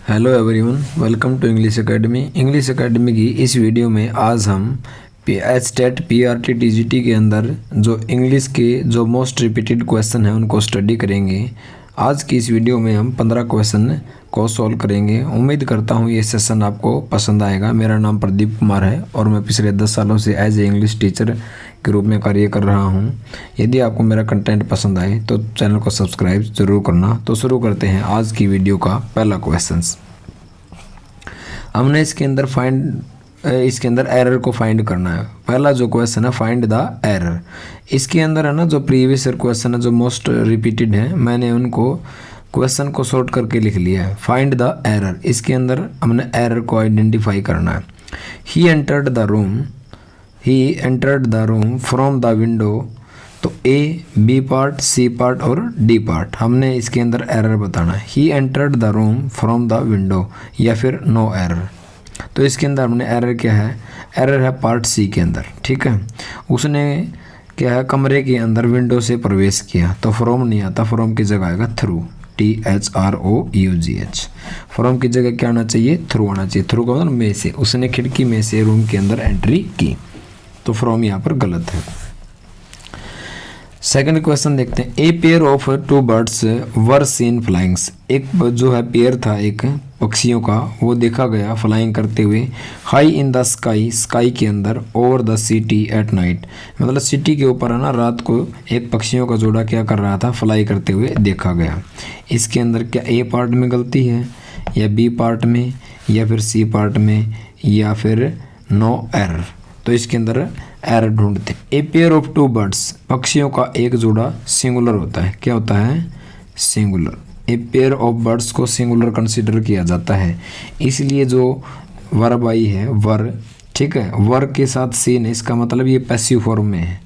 Hello everyone, welcome to English academy. English academy की इस video में आज हम स्टेट पीआरटी टीजीटी के अंदर जो इंग्लिश के जो मोस्ट रिपीटेड क्वेश्चन हैं उनको स्टडी करेंगे। आज की इस वीडियो में हम 15 क्वेश्चन को सॉल्व करेंगे। उम्मीद करता हूँ ये सेशन आपको पसंद आएगा। मेरा नाम प्रदीप कुमार है और मैं पिछले 10 सालों से एज ए इंग्लिश टीचर के रूप में कार्य कर रहा हूँ। यदि आपको मेरा कंटेंट पसंद आए तो चैनल को सब्सक्राइब जरूर करना। तो शुरू करते हैं आज की वीडियो का पहला क्वेश्चन। हमने इसके अंदर एरर को फाइंड करना है। पहला जो क्वेश्चन है फाइंड द एरर। इसके अंदर है ना जो प्रीवियस क्वेश्चन है जो मोस्ट रिपीटेड है, मैंने उनको क्वेश्चन को सॉर्ट करके लिख लिया है। फाइंड द एरर, इसके अंदर हमने एरर को आइडेंटिफाई करना है। He entered the room from the window. तो ए, बी पार्ट, सी पार्ट और डी पार्ट हमने इसके अंदर एरर बताना है। He entered the room from the window या फिर नो एरर। तो इसके अंदर हमने एरर क्या है, एरर है पार्ट सी के अंदर। ठीक है, उसने क्या है कमरे के अंदर विंडो से प्रवेश किया। तो फ्रॉम नहीं आता, फ्रॉम की जगह आएगा थ्रू, THROUGH। फ्रॉम की जगह क्या आना चाहिए, थ्रू आना चाहिए। थ्रू का मतलब में से, उसने खिड़की में से रूम के अंदर एंट्री की। तो फ्रॉम यहाँ पर गलत है। सेकंड क्वेश्चन देखते हैं। A pair of 2 birds were seen flyings. एक जो है पेयर था एक पक्षियों का, वो देखा गया फ्लाइंग करते हुए high in the sky, sky के अंदर, over the city at night. मतलब सिटी के ऊपर है ना रात को एक पक्षियों का जोड़ा क्या कर रहा था, फ्लाई करते हुए देखा गया। इसके अंदर क्या ए पार्ट में गलती है या बी पार्ट में या फिर सी पार्ट में या फिर नो एरर। तो इसके अंदर एरर ढूंढते हैं। ए पेयर ऑफ 2 बर्ड्स, पक्षियों का एक जोड़ा सिंगुलर होता है। क्या होता है, singular. A pair of birds को सिंगुलर कंसीडर किया जाता है, इसलिए जो वर्ब आई है वर, ठीक है, वर के साथ सीन, इसका मतलब ये पैसिव फॉर्म में है।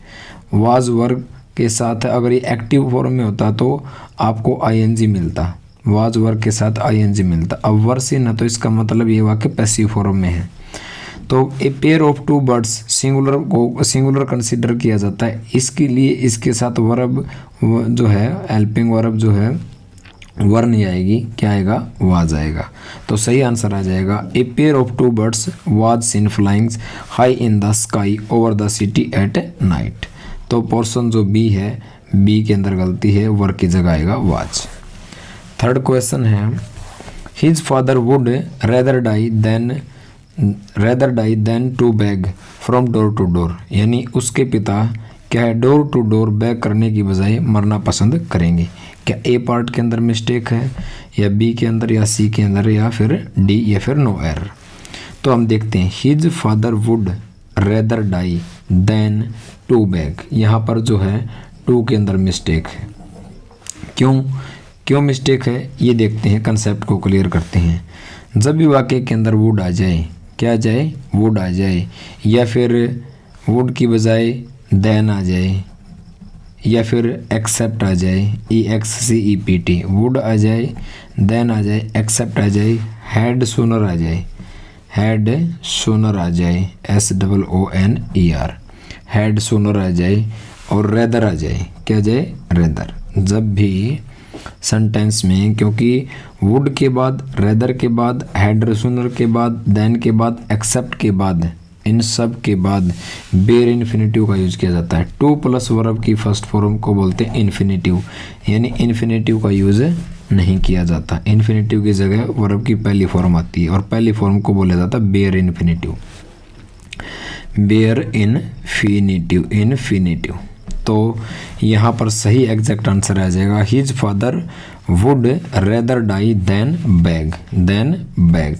वाज वर्ब के साथ है, अगर ये एक्टिव फॉर्म में होता तो आपको आईएनजी मिलता, वाज वर्ब के साथ आईएनजी मिलता। अब वर सीन है तो इसका मतलब ये वाक्य पैसिव फॉर्म में है। तो ए पेयर ऑफ 2 बर्ड्स सिंगुलर को सिंगुलर कंसीडर किया जाता है, इसके लिए इसके साथ वर्ब जो है हेल्पिंग वर्ब जो है वर नहीं आएगी, क्या आएगा, वाज आएगा। तो सही आंसर आ जाएगा a pair of 2 birds was seen flyings high in the sky over the city at night. तो पोर्शन जो बी है, बी के अंदर गलती है, वर की जगह आएगा वाज। थर्ड क्वेश्चन है his father would rather die than to beg from door to door. यानी उसके पिता क्या है, डोर टू डोर बैग करने की बजाय मरना पसंद करेंगे। क्या ए पार्ट के अंदर मिस्टेक है या बी के अंदर या सी के अंदर या फिर डी या फिर नो एरर। तो हम देखते हैं his father would rather die than to beg. यहाँ पर जो है टू के अंदर मिस्टेक है। क्यों मिस्टेक है ये देखते हैं, कंसेप्ट को क्लियर करते हैं। जब भी वाक्य के अंदर वुड आ जाए, क्या आ जाए, वुड आ जाए, या फिर वुड की बजाय देन आ जाए, या फिर एक्सेप्ट आ जाए, EXCEPT, वुड आ जाए, देन आ जाए, एक्सेप्ट आ जाए, हैड सूनर आ जाए, SOONER, हैड सूनर आ जाए और रेदर आ जाए, क्या आ जाए, रेदर। जब भी सेंटेंस में, क्योंकि वुड के बाद, रेदर के बाद, हैड सूनर के बाद, देन के बाद, एक्सेप्ट के बाद, इन सब के बाद बेयर इन्फिनेटिव का यूज किया जाता है। 2 प्लस वर्ब की फर्स्ट फॉर्म को बोलते हैं इन्फिनेटिव, यानी इन्फिनेटिव का यूज नहीं किया जाता। इन्फिनेटिव की जगह वर्ब की पहली फॉर्म आती है और पहली फॉर्म को बोला जाता है बेयर इन्फिनेटिव, बेयर इन्फिनेटिव। तो यहाँ पर सही एग्जैक्ट आंसर आ जाएगा his father would rather die than beg.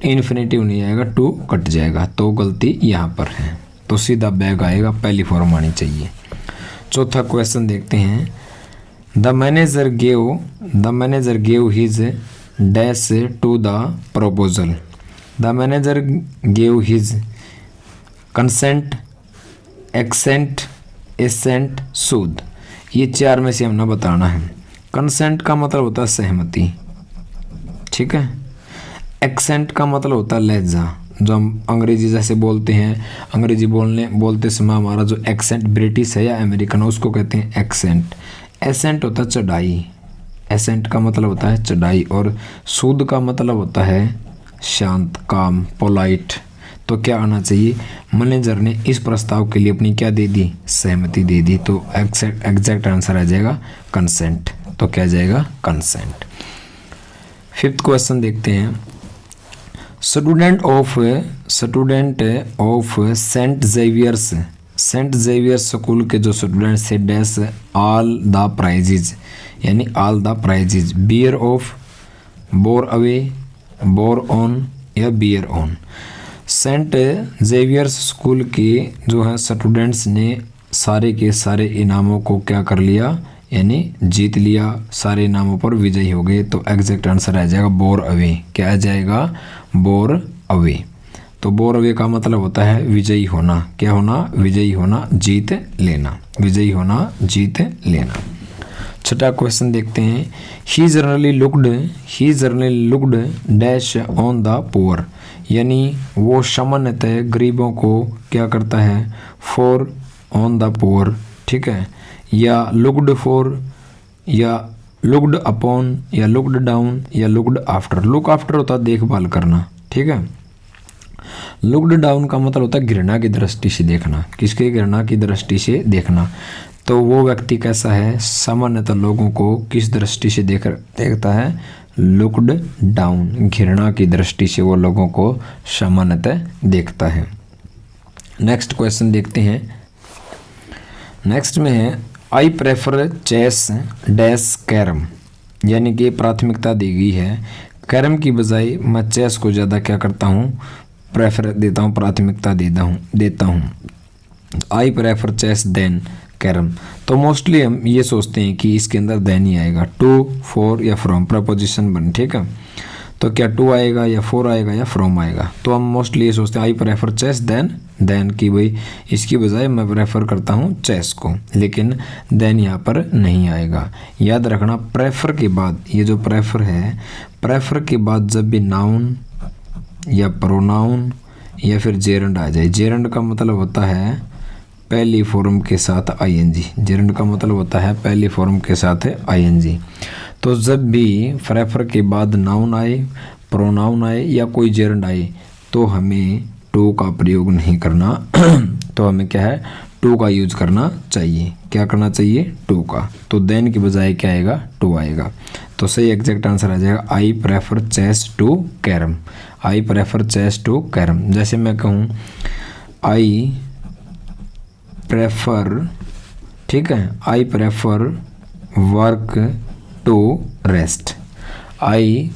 Infinitive नहीं आएगा, 2 कट जाएगा, तो गलती यहाँ पर है। तो सीधा बैग आएगा, पहली फॉर्म आनी चाहिए। चौथा क्वेश्चन देखते हैं। The manager gave his dash to the proposal. The manager gave his consent, accent, assent, sued. ये 4 में से हमने बताना है। कंसेंट का मतलब होता है सहमति, ठीक है। एक्सेंट का मतलब होता है लहजा, जो हम अंग्रेजी जैसे बोलते हैं, अंग्रेजी बोलते समय हमारा जो एक्सेंट ब्रिटिश है या अमेरिकन है उसको कहते हैं एक्सेंट। एसेंट होता है चढ़ाई, एसेंट का मतलब होता है चढ़ाई, और सूद का मतलब होता है शांत, काम, पोलाइट। तो क्या आना चाहिए, मैनेजर ने इस प्रस्ताव के लिए अपनी क्या दे दी, सहमति दे दी। तो एग्जैक्ट आंसर आ जाएगा कंसेंट। तो क्या जाएगा, कंसेंट। फिफ्थ क्वेश्चन देखते हैं। Student of Saint Xavier's School के जो स्टूडेंट्स थे डैश ऑल द प्राइजेज, यानी all the prizes, bear off, bore away, bore on या bear on. Saint Xavier's School के जो है स्टूडेंट्स ने सारे के सारे इनामों को क्या कर लिया, यानी जीत लिया, सारे इनामों पर विजयी हो गए। तो एग्जैक्ट आंसर आ जाएगा बोर अवे। क्या आ जाएगा, बोर अवे। तो बोर अवे का मतलब होता है विजयी होना। क्या होना, विजयी होना, जीत लेना, विजयी होना, जीत लेना। छठा क्वेश्चन देखते हैं। He generally looked dash on the poor, यानी वो सामान्यतः गरीबों को क्या करता है, फॉर ऑन द पुअर, ठीक है, या लुक्ड फॉर, या लुक्ड अपॉन, या लुक्ड डाउन, या लुक्ड आफ्टर। लुक आफ्टर होता है देखभाल करना, ठीक है। लुक्ड डाउन का मतलब होता है घृणा की दृष्टि से देखना। किसके, घृणा की दृष्टि से देखना। तो वो व्यक्ति कैसा है, सामान्यतः लोगों को किस दृष्टि से देखता है, लुक्ड डाउन, घृणा की दृष्टि से वो लोगों को सामान्यतः देखता है। नेक्स्ट क्वेश्चन देखते हैं। नेक्स्ट में है I prefer chess dash carrom, यानी कि प्राथमिकता दी गई है। कैरम की बजाय मैं चेस को ज़्यादा क्या करता हूँ, प्रेफर देता हूँ, प्राथमिकता देता हूँ। I prefer chess than carrom. तो मोस्टली हम ये सोचते हैं कि इसके अंदर देन ही आएगा, टू, फॉर या फ्रॉम, प्रपोजिशन बन, ठीक है। तो क्या टू आएगा या फोर आएगा या फ्रॉम आएगा। तो हम मोस्टली ये सोचते हैं आई प्रेफर चेस देन कि भाई इसकी बजाय मैं प्रेफर करता हूँ चेस को, लेकिन देन यहाँ पर नहीं आएगा। याद रखना प्रेफर के बाद, ये जो प्रेफर है, प्रेफर के बाद जब भी नाउन या प्रोनाउन या फिर जेरंड आ जाए। जेरंड का मतलब होता है पहली फॉर्म के साथ आईएनजी। जेरंड का मतलब होता है पहली फॉर्म के साथ आईएनजी। तो जब भी प्रेफर के बाद नाउन आए, प्रोनाउन आए या कोई जेरंड आए तो हमें टू का प्रयोग नहीं करना। तो हमें क्या है, टू का यूज करना चाहिए। क्या करना चाहिए, टू का। तो देन की बजाय क्या आएगा, टू आएगा। तो सही एग्जैक्ट आंसर आ जाएगा I prefer chess to carrom. I prefer chess to carrom. जैसे मैं कहूँ आई प्रेफर, ठीक है, I prefer work to rest. I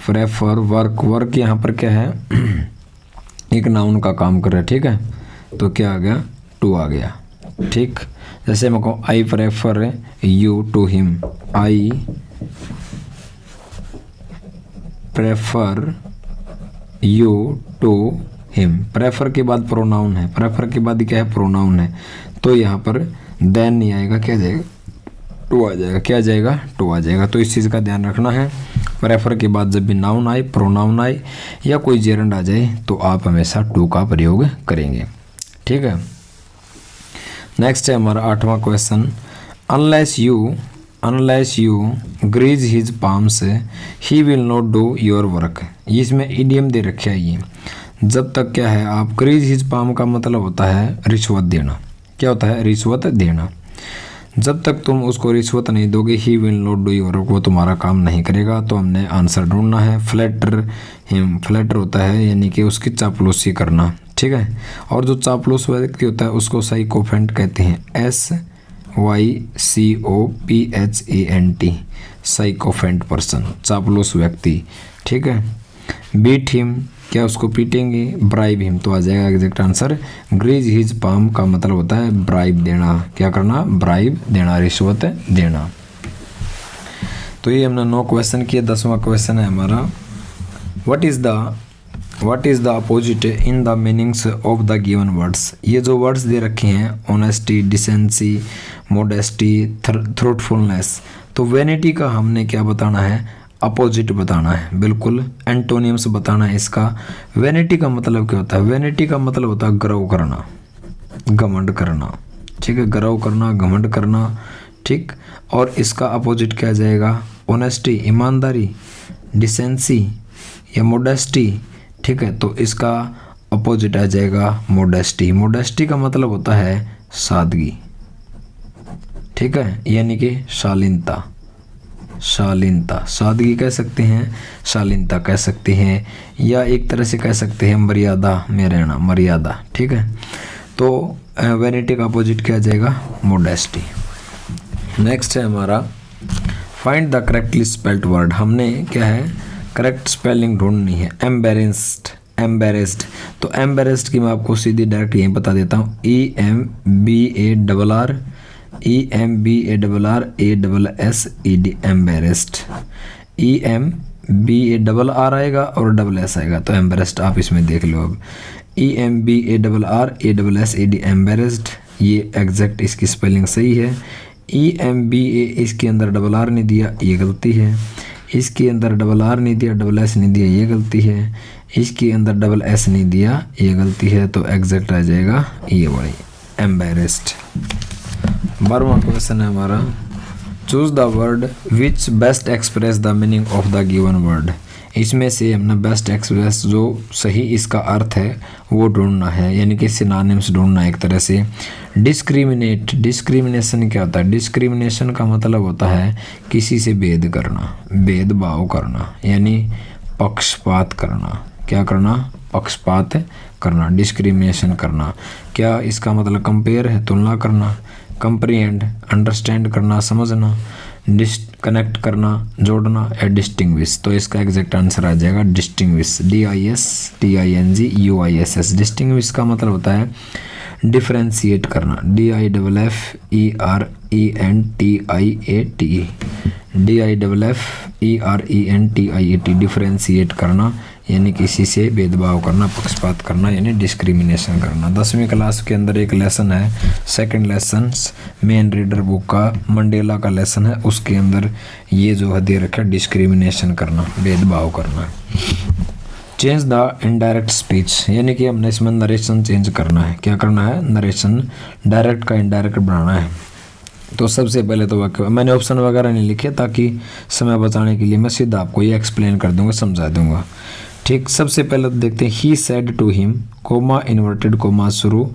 prefer work यहाँ पर क्या है, एक नाउन का काम कर रहा है, ठीक है। तो क्या आ गया, टू आ गया, ठीक। जैसे मैं कहूँ I prefer you to him. I prefer you to him. Prefer के बाद प्रोनाउन है, प्रेफर के बाद क्या है, प्रोनाउन है। तो यहाँ पर देन नहीं आएगा, क्या जाएगा, टू आ जाएगा। क्या जाएगा, टू आ जाएगा। तो इस चीज़ का ध्यान रखना है। प्रेफर के बाद जब भी नाउन आए, प्रोनाउन आए या कोई जेरंड आ जाए तो आप हमेशा टू का प्रयोग करेंगे, ठीक है। नेक्स्ट है हमारा 8वां question. Unless you grease his palms he will not do your work. इसमें इडियम दे रखे है ये। जब तक क्या है, आप ग्रीज हिज पाम का मतलब होता है रिश्वत देना। क्या होता है, रिश्वत देना। जब तक तुम उसको रिश्वत नहीं दोगे, ही will not do your work, वो तुम्हारा काम नहीं करेगा। तो हमने आंसर ढूंढना है। फ्लैटर हिम, फ्लैटर होता है यानी कि उसकी चापलूसी करना, ठीक है। और जो चापलूस व्यक्ति होता है उसको साइकोफेंट कहते हैं। SYCOPHANT, साइकोफेंट पर्सन, चापलूस व्यक्ति, ठीक है। बीट हिम, क्या उसको पीटेंगे। ब्राइब हिम, तो आ जाएगा exact answer. Grease his palm का मतलब होता है ब्राइब देना। क्या करना, ब्राइब देना, रिश्वत देना। तो ये हमने 9 क्वेश्चन किए। 10वां क्वेश्चन है हमारा what is the opposite in the meanings of the given words. ये जो वर्ड्स दे रखे हैं, ऑनेस्टी, डिसेंसी, मोडेस्टी, थ्रूटफुलनेस, तो वैनिटी का हमने क्या बताना है, अपोजिट बताना है। बिल्कुल एंटोनियम्स बताना है इसका। वैनिटी का मतलब क्या होता है, वैनिटी का मतलब होता है गर्व करना, घमंड करना, ठीक है। गर्व करना, घमंड करना, ठीक। और इसका अपोजिट क्या जाएगा, ऑनेस्टी ईमानदारी, डिसेंसी या मोडेस्टी, ठीक है। तो इसका अपोजिट आ जाएगा मोडेस्टी। मोडेस्टी का मतलब होता है सादगी, ठीक है, यानी कि शालीनता। शालीनता, सादगी कह सकते हैं, शालीनता कह सकते हैं, या एक तरह से कह सकते हैं मर्यादा में रहना, मर्यादा, ठीक है। तो वैनिटी का अपोजिट क्या आ जाएगा, मोडेस्टी। नेक्स्ट है हमारा find the correctly spelled word. हमने क्या है, करेक्ट स्पेलिंग ढूंढनी है। एम्बेरेस्ड, एम्बेरेस्ड, तो एम्बेरेस्ड की मैं आपको सीधी डायरेक्ट यहीं बता देता हूँ, EMBARR EMBARRASSED, एम्बेरेस्ड। EMBARR आएगा और SS आएगा, तो एम्बेरेस्ड आप इसमें देख लो। अब EMBARRASSED, एम्बेरेस्ड, ये एग्जैक्ट इसकी स्पेलिंग सही है। EMBA इसके अंदर RR नहीं दिया, ये गलती है। इसके अंदर RR नहीं दिया, SS नहीं दिया, ये गलती है। इसके अंदर SS नहीं दिया, ये गलती है। तो एग्जैक्ट आ जाएगा ये वाली, एम्बेरेस्ड। 12वां क्वेश्चन है हमारा, choose the word which best express the meaning of the given word. इसमें से हमने बेस्ट एक्सप्रेस, जो सही इसका अर्थ है वो ढूंढना है, यानी कि सिनोनिम्स ढूंढना है एक तरह से। डिस्क्रिमिनेट, डिस्क्रिमिनेशन क्या होता है, डिस्क्रिमिनेशन का मतलब होता है किसी से भेद करना, भेदभाव करना, यानी पक्षपात करना। क्या करना, पक्षपात करना, डिस्क्रिमिनेशन करना। क्या इसका मतलब कंपेयर है, तुलना करना। कंप्रीहेंड, अंडरस्टैंड करना, समझना। डिस्कनेक्ट करना, जोड़ना, या डिस्टिंग्विश। तो इसका एग्जैक्ट आंसर आ जाएगा डिस्टिंग्विश, DISTINGUISS। डिस्टिंग्विश का मतलब होता है डिफरेंशिएट करना, DIFFERENTIATE, डिफरेंशिएट करना, यानी किसी से भेदभाव करना, पक्षपात करना, यानी डिस्क्रिमिनेशन करना। 10वीं क्लास के अंदर एक लेसन है, second lesson main reader book का मंडेला का लेसन है, उसके अंदर ये जो है दे रखा है डिस्क्रिमिनेशन करना, भेदभाव करना। चेंज द इनडायरेक्ट स्पीच, यानी कि हमने इसमें नरेशन चेंज करना है। क्या करना है, नरेशन डायरेक्ट का इनडायरेक्ट बनाना है। तो सबसे पहले तो वाक्य, मैंने ऑप्शन वगैरह नहीं लिखे ताकि समय बचाने के लिए मैं सीधा आपको ये एक्सप्लेन कर दूंगा, समझा दूंगा, ठीक। सबसे पहले तो देखते हैं, he said to him, comma inverted comma शुरू,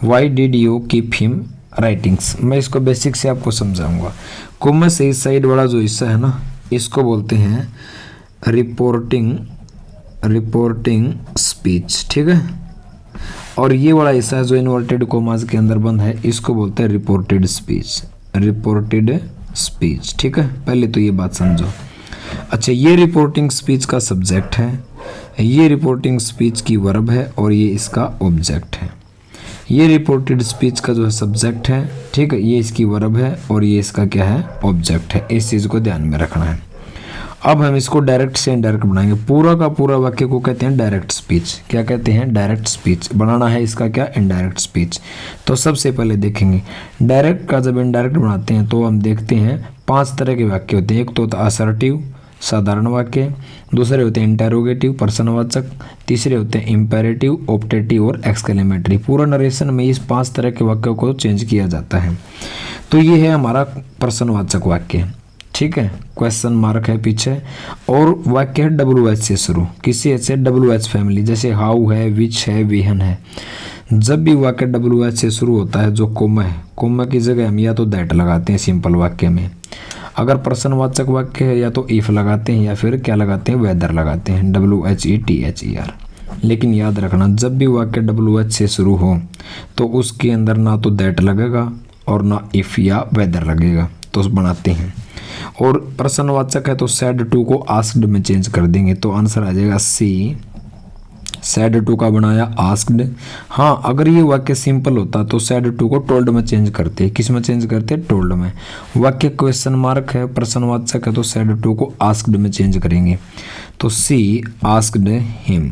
why did you keep him writings. मैं इसको बेसिक से आपको समझाऊंगा। कोमा से इस साइड वाला जो हिस्सा है ना, इसको बोलते हैं रिपोर्टिंग स्पीच, ठीक है। और ये वाला हिस्सा जो इन्वर्टेड कोमास के अंदर बंद है, इसको बोलते हैं रिपोर्टेड स्पीच, रिपोर्टेड स्पीच, ठीक है। पहले तो ये बात समझो। अच्छा, ये रिपोर्टिंग स्पीच का सब्जेक्ट है, ये रिपोर्टिंग स्पीच की वर्ब है, और ये इसका ऑब्जेक्ट है। ये रिपोर्टेड स्पीच का जो है सब्जेक्ट है, ठीक है, ये इसकी वर्ब है, और ये इसका क्या है, ऑब्जेक्ट है। इस चीज़ को ध्यान में रखना है। अब हम इसको डायरेक्ट से इनडायरेक्ट बनाएंगे। पूरा का पूरा वाक्य को कहते हैं डायरेक्ट स्पीच। क्या कहते हैं, डायरेक्ट स्पीच। बनाना है इसका क्या, इनडायरेक्ट स्पीच। तो सबसे पहले देखेंगे डायरेक्ट का जब इनडायरेक्ट बनाते हैं तो हम देखते हैं 5 तरह के वाक्य होते हैं। एक तो होता है असर्टिव, साधारण वाक्य, दूसरे होते हैं इंटेरोगेटिव, प्रश्नवाचक, तीसरे होते हैं इंपेरेटिव, ऑप्टेटिव और एक्सक्लेमेटरी। पूरा नरेशन में इस 5 तरह के वाक्यों को चेंज किया जाता है। तो ये है हमारा प्रश्नवाचक वाक्य, ठीक है, क्वेश्चन मार्क है पीछे, और वाक्य है WH से शुरू, किसी से WH फैमिली, जैसे हाउ है, विच है, विहन है। जब भी वाक्य WH से शुरू होता है, जो कोमा है, कोमा की जगह हम या तो दैट लगाते हैं सिंपल वाक्य में। अगर प्रश्नवाचक वाक्य है या तो इफ लगाते हैं या फिर क्या लगाते हैं, वेदर लगाते हैं, WHETHER। लेकिन याद रखना, जब भी वाक्य WH से शुरू हो तो उसके अंदर ना तो दैट लगेगा और ना इफ या वेदर लगेगा, तो बनाते हैं। और प्रश्नवाचक है तो सैड टू को आस्क्ड में चेंज कर देंगे, तो आंसर आ जाएगा सी। सैड टू का बनाया आस्क्ड। हाँ, अगर ये वाक्य सिंपल होता तो सैड टू को टोल्ड में चेंज करते। किस में चेंज करते, टोल्ड में। वाक्य क्वेश्चन मार्क है, प्रश्नवाचक है, तो सैड टू को आस्क्ड में चेंज करेंगे, तो सी आस्क्ड हिम,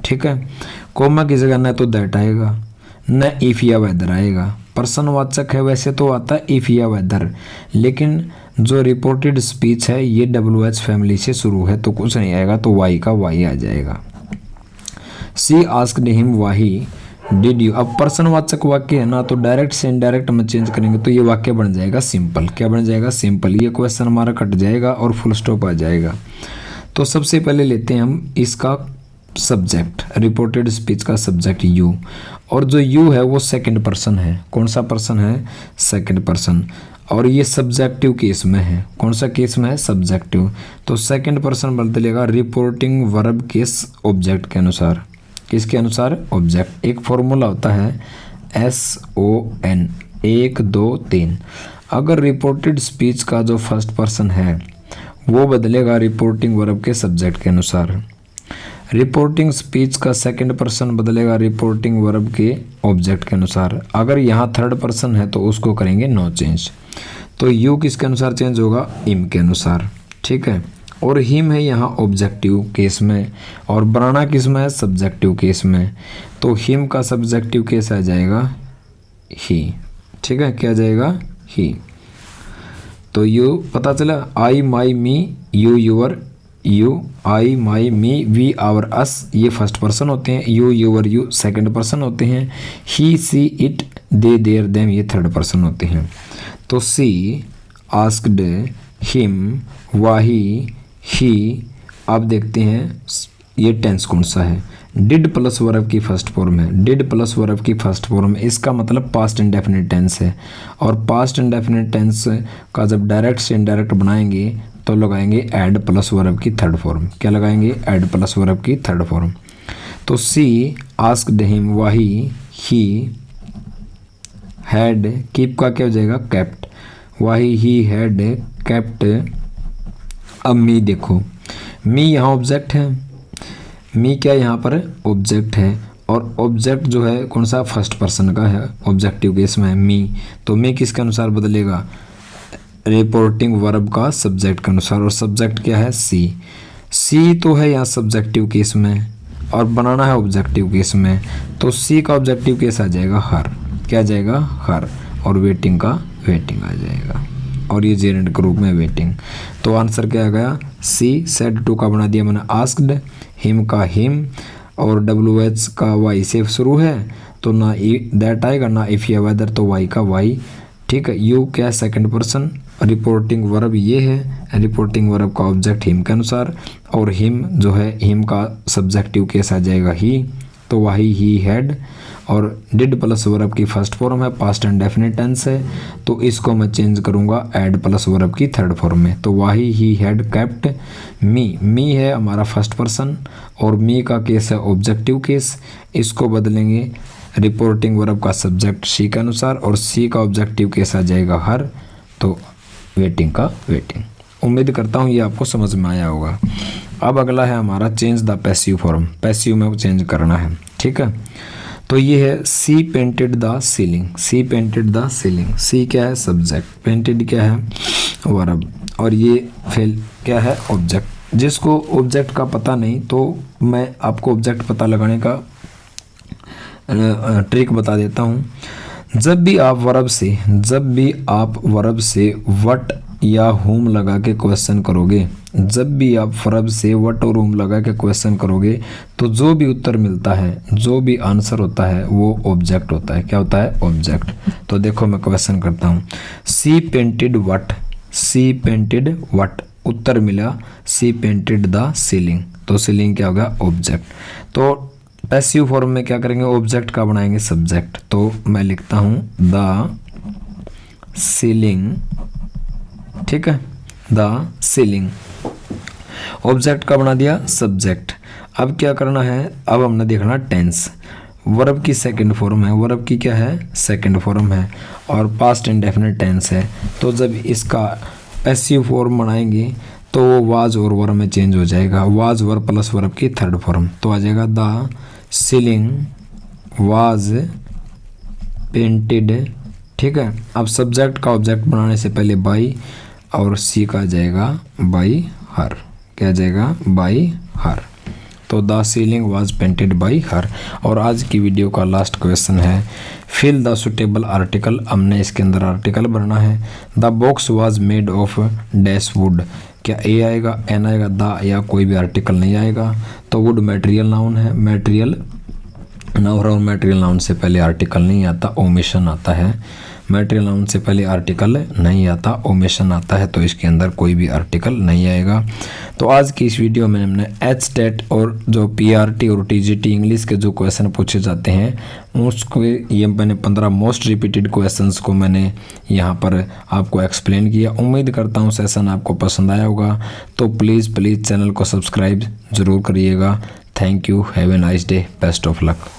ठीक है। कोमा की जगह न तो दैट आएगा, न इफ या वेदर आएगा। प्रश्नवाचक है वैसे तो आता है इफ या वेदर, लेकिन जो रिपोर्टेड स्पीच है ये WH फैमिली से शुरू है तो कुछ नहीं आएगा, तो वाई का वाई आ जाएगा। She asked him why did you. अब प्रश्नवाचक वाक्य है ना, तो डायरेक्ट से इनडायरेक्ट में चेंज करेंगे तो ये वाक्य बन जाएगा सिंपल। क्या बन जाएगा? सिंपल। ये क्वेश्चन हमारा कट जाएगा और फुल स्टॉप आ जाएगा। तो सबसे पहले लेते हैं हम इसका सब्जेक्ट, रिपोर्टेड स्पीच का सब्जेक्ट यू, और जो यू है वो सेकंड पर्सन है। कौन सा पर्सन है? Second person. और ये सब्जेक्टिव केस में है। कौन सा केस में है? सब्जेक्टिव। तो सेकंड पर्सन बदलेगा रिपोर्टिंग वर्ब केस ऑब्जेक्ट के अनुसार। किसके अनुसार? ऑब्जेक्ट। एक फॉर्मूला होता है SON 1 2 3। अगर रिपोर्टेड स्पीच का जो फर्स्ट पर्सन है वो बदलेगा रिपोर्टिंग वर्ब के सब्जेक्ट के अनुसार। रिपोर्टिंग स्पीच का सेकंड पर्सन बदलेगा रिपोर्टिंग वर्ब के ऑब्जेक्ट के अनुसार। अगर यहाँ थर्ड पर्सन है तो उसको करेंगे नो चेंज। तो यू किसके अनुसार चेंज होगा? हिम के अनुसार। ठीक है। और हिम है यहाँ ऑब्जेक्टिव केस में, और बनाना किस में है? सब्जेक्टिव केस में। तो हिम का सब्जेक्टिव केस आ जाएगा ही। ठीक है। क्या जाएगा? ही। तो यू पता चला, I my me, you your you, I my me, we our us ये फर्स्ट पर्सन होते हैं, you your you second person होते हैं, he she it they their them ये थर्ड पर्सन होते हैं। तो सी आस्क्ड हिम, वाही, ही। अब देखते हैं ये टेंस कौन सा है। डिड प्लस वर्ब की फर्स्ट फॉर्म है। डिड प्लस वर्ब की फर्स्ट फॉर्म, इसका मतलब पास्ट इंडेफिनिट टेंस है। और पास्ट इंडेफिनिट टेंस का जब डायरेक्ट से इनडायरेक्ट बनाएंगे तो लगाएंगे ऐड प्लस वर्ब की थर्ड फॉर्म। क्या लगाएंगे? ऐड प्लस वर्ब की थर्ड फॉर्म। तो she asked him, why, he had, keep का क्या हो जाएगा? Kept. Why, he had kept. अब मी देखो, मी यहाँ ऑब्जेक्ट है। मी क्या यहाँ पर ऑब्जेक्ट है, और ऑब्जेक्ट जो है कौन सा? फर्स्ट पर्सन का है, ऑब्जेक्टिव केस में है मी। तो मी किसके अनुसार बदलेगा? रिपोर्टिंग वर्ब का सब्जेक्ट के अनुसार। और सब्जेक्ट क्या है? सी। सी तो है यहाँ सब्जेक्टिव केस में और बनाना है ऑब्जेक्टिव केस में। तो सी का ऑब्जेक्टिव केस आ जाएगा हर। क्या आ जाएगा? हर। और वेटिंग का वेटिंग आ जाएगा, और ये जेरेंट के रूप में वेटिंग। तो आंसर क्या आ गया? सी। सेड टू का बना दिया मैंने आस्क्ड, हिम का हिम, और WH का वाई से शुरू है तो ना दैट आएगा, ना इफ या वेदर तो वाई का वाई। ठीक है। यू क्या है? Second person. रिपोर्टिंग वर्ब ये है, रिपोर्टिंग वर्ब का ऑब्जेक्ट हिम के अनुसार, और हिम जो है हिम का सब्जेक्टिव केस आ जाएगा ही। तो वाही, ही हैड, और डिड प्लस वर्ब की फर्स्ट फॉर्म है, पास्ट इंडेफिनिट टेंस है, तो इसको मैं चेंज करूंगा ऐड प्लस वर्ब की थर्ड फॉर्म में। तो वाही, ही हैड केप्ट मी। मी है हमारा फर्स्ट पर्सन, और मी का केस है ऑब्जेक्टिव केस, इसको बदलेंगे रिपोर्टिंग वर्ब का सब्जेक्ट सी के अनुसार, और सी का ऑब्जेक्टिव केस आ जाएगा हर। तो वेटिंग का वेटिंग। उम्मीद करता हूँ ये आपको समझ में आया होगा। अब अगला है हमारा change the passive form. Passive में चेंज करना है। ठीक है। तो ये है she painted the ceiling. She painted the ceiling. She क्या है? सब्जेक्ट। पेंटेड क्या है? वर्ब। और ये फेल क्या है? ऑब्जेक्ट। जिसको ऑब्जेक्ट का पता नहीं तो मैं आपको ऑब्जेक्ट पता लगाने का ट्रिक बता देता हूँ। जब भी आप वर्ब से वट या हुम लगा के क्वेश्चन करोगे, जब भी आप वर्ब से वट और हुम लगा के क्वेश्चन करोगे तो जो भी उत्तर मिलता है, जो भी आंसर होता है वो ऑब्जेक्ट होता है। क्या होता है? ऑब्जेक्ट। तो देखो मैं क्वेश्चन करता हूँ। She painted what, she painted what, उत्तर मिला सी पेंटेड द सीलिंग। तो सीलिंग क्या होगा? ऑब्जेक्ट। तो पैसिव फॉर्म में क्या करेंगे? ऑब्जेक्ट का बनाएंगे सब्जेक्ट। तो मैं लिखता हूँ द सीलिंग। ठीक है। The ceiling. ऑब्जेक्ट का बना दिया सब्जेक्ट। अब क्या करना है? अब हमने देखना टेंस। वर्ब की सेकंड फॉर्म है, वर्ब की क्या है? सेकंड फॉर्म है, और पास्ट इंडेफिनिट टेंस है। तो जब इसका पैसिव फॉर्म बनाएंगे तो वो वाज और वर्ब में चेंज हो जाएगा। वाज वर्ब प्लस वर्ब की थर्ड फॉर्म। तो आ जाएगा द सीलिंग वाज पेंटेड। ठीक है। अब सब्जेक्ट का ऑब्जेक्ट बनाने से पहले बाई, और सी का जाएगा बाई हर। क्या जाएगा? By her. तो the ceiling was painted by her. और आज की वीडियो का लास्ट क्वेश्चन है फिल द सुटेबल आर्टिकल। हमने इसके अंदर आर्टिकल भरना है। The box was made of dash wood. क्या ए आएगा, एन आएगा, द या कोई भी आर्टिकल नहीं आएगा। तो वुड मटेरियल नाउन है, मटेरियल नाउन और मैटेरियल नाउन से पहले आर्टिकल नहीं आता, ओमिशन आता है। मैटेरियल नाउन से पहले आर्टिकल नहीं आता, ओमिशन आता है, तो इसके अंदर कोई भी आर्टिकल नहीं आएगा। तो आज की इस वीडियो में हमने एचटेट और जो पीआरटी और टीजीटी इंग्लिश के जो क्वेश्चन पूछे जाते हैं उसको, ये मैंने 15 मोस्ट रिपीटेड क्वेश्चंस को मैंने यहाँ पर आपको एक्सप्लेन किया। उम्मीद करता हूँ सेशन आपको पसंद आया होगा। तो प्लीज़ चैनल को सब्सक्राइब ज़रूर करिएगा। Thank you, have a nice day, best of luck.